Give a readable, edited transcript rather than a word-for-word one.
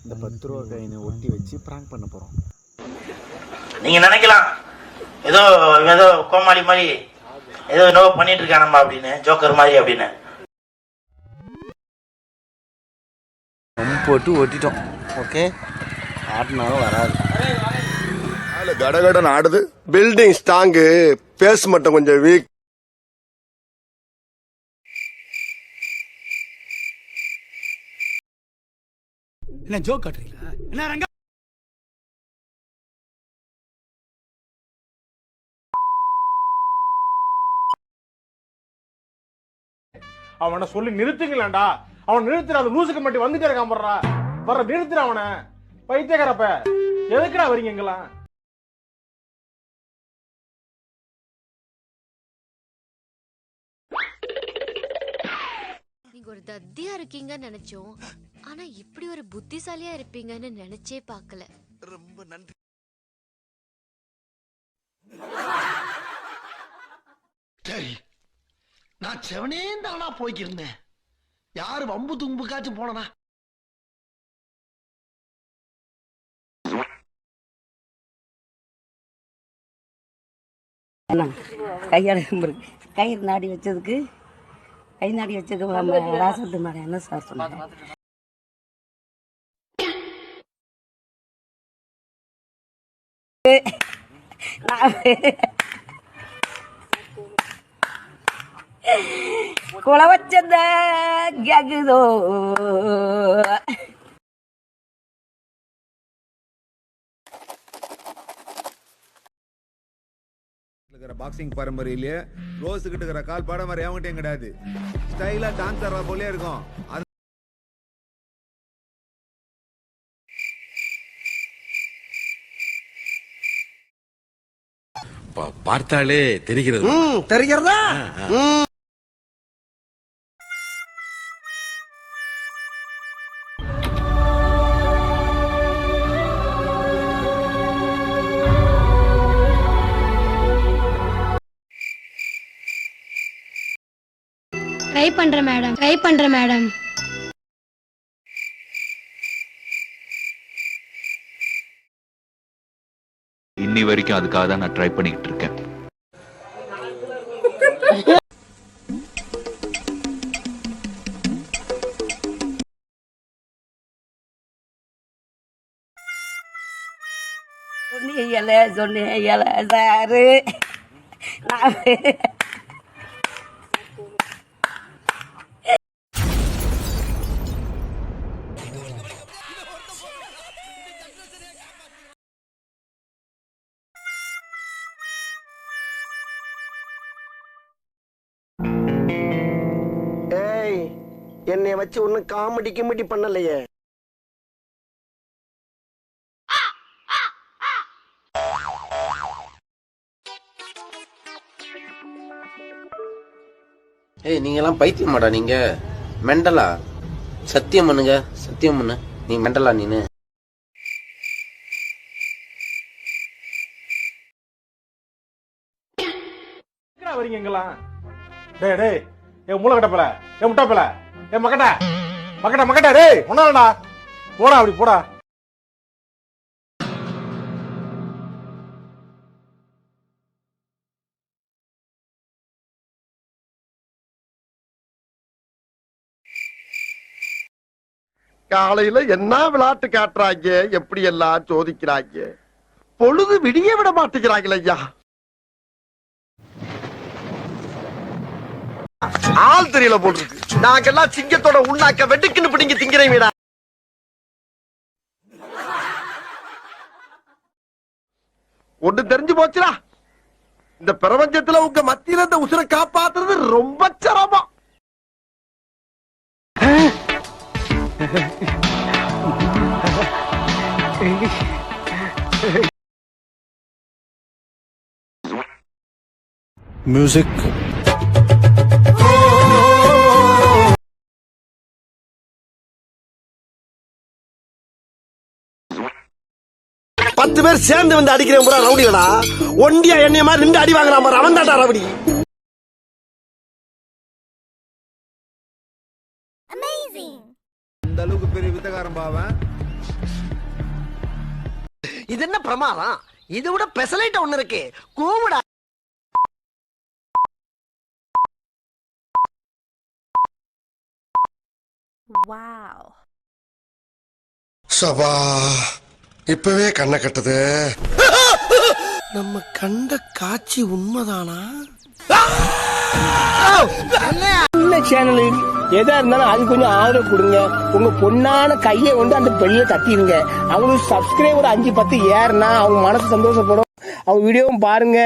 இந்த 10 ரூபா காயினை ஒட்டி வச்சு பிராங்க் பண்ண போகிறோம். நீங்கள் நினைக்கலாம் ஏதோ ஏதோ கோமாளி மாதிரி ஏதோ என்னவோ பண்ணிட்டு இருக்கானம்மா அப்படின்னு, ஜோக்கர் மாதிரி அப்படின்னு. போட்டு ஒட்டிட்டோம். ஓகே, ஆட்டினாலும் வராது. கடகடன் ஆடுது. பில்டிங் ஸ்ட்ராங்கு, பேஸ் மட்டும் கொஞ்சம் வீக். என்ன ஜோக் காட்டுறீங்களா? என்ன ரங்க அவனை சொல்லி நிறுத்துங்களேன்டா. அவன் நிறுத்துற, அந்த லூசுக்கு மட்டும் வந்துட்டே இருக்கான். வர்ற நிறுத்துற அவனை. பைத்தியக்காரப்ப எதுக்குடா வரீங்க எங்கெல்லாம்? நீங்க ஒரு தத்தியா இருக்கீங்கன்னு நினைச்சோம், ஆனா இப்படி ஒரு புத்திசாலியா இருப்பீங்கன்னு நினைச்சே பார்க்கல. ரொம்ப நன்றி. சரி, நான் செவனே தானா போய்க்கிருந்தேன். யாரு வம்பு தும்புக்காச்சும் போனா? கயிறு நாடி வச்சதுக்கு, கை நாடி வச்சதுக்கு ராசத்து மேடம் என்ன சார் சொன்னாங்க? குல வச்சத கேக்குதோ? பாக்ஸிங் பரம்பரையிலேயே ரோஸ் கிட்ட இருக்கிற கால் பாடம் மாதிரி அவங்ககிட்டயும் கிடையாது. ஸ்டைலா டான்ஸ் ஆடுற போலே இருக்கும். பார்த்தாலே தெரிகிறது. தெரிகிறதா? ட்ரை பண்றேன் மேடம். இன்னி வரைக்கும் அதுக்காக தான் நான் ட்ரை பண்ணிக்கிட்டு இருக்கேன். சொன்னியல சாரு. ஏய், என்னை வச்சு ஒன்னும் காமெடி கிமெடி பண்ணலையே. ஏய், நீங்க எல்லாம் பைத்தியமாடா? நீங்க மெண்டலா? சத்தியம் பண்ணுங்க, சத்தியம் பண்ணு. நீ மெண்டலா? நீனு வரீங்க எங்கெல்லாம்? டேய் டேய், என் மூளை கட்டப்பல, என் முட்டாப்பல, என் மக்கட்ட மக்கட்ட மக்கட்ட. டேய் ஒன்னாடா, போடா அப்படி போடா. காலையில என்ன விளையாட்டு காட்டுறாங்க, எப்படி எல்லாம் சோதிக்கிறாங்க. பொழுது விடிய விட மாட்டேங்கிறாங்களே ஐயா. ஆள் தெரியல போட்டுருக்கு. நாங்கெல்லாம் சிங்கத்தோட உண்ணாக்க வெட்டுக்குன்னு பிடிங்க திங்கிறீங்கடா. ஒண்ணு தெரிஞ்சு போச்சுடா, இந்த பிரபஞ்சத்துல உங்க மத்தியில இந்த உசுரை காப்பாத்துறது ரொம்ப சிரமம். மியூசிக். பத்து பேர் சேர்ந்து வந்து அடிக்கிறேன் பூரா ரவுடிகளா. ஒண்டியா என்னைய மாதிரி நின்று அடி வாங்குறான் பாரு, அவன் தான்டா ரவுடி. அந்த அளவுக்கு பெரிய வித்தகாரம் பாவன். இது என்ன பிரமாதம்? இது விட பெசலைட் ஒண்ணு இருக்கு. கூவுடா. வாவ். சபா இப்பவே கண்ணை கட்டுது. நம்ம கண்ட காட்சி உண்மைதானா? சேனல் எதா இருந்தாலும் அது கொஞ்சம் ஆதரவு கொடுங்க. உங்க பொண்ணான கையை வந்து அந்த பெரிய தட்டிடுங்க. அவங்களுக்கு சப்ஸ்கிரைபர் 5-10 ஏறுனா அவங்க மனசு சந்தோஷப்படும். அவங்க வீடியோவும் பாருங்க.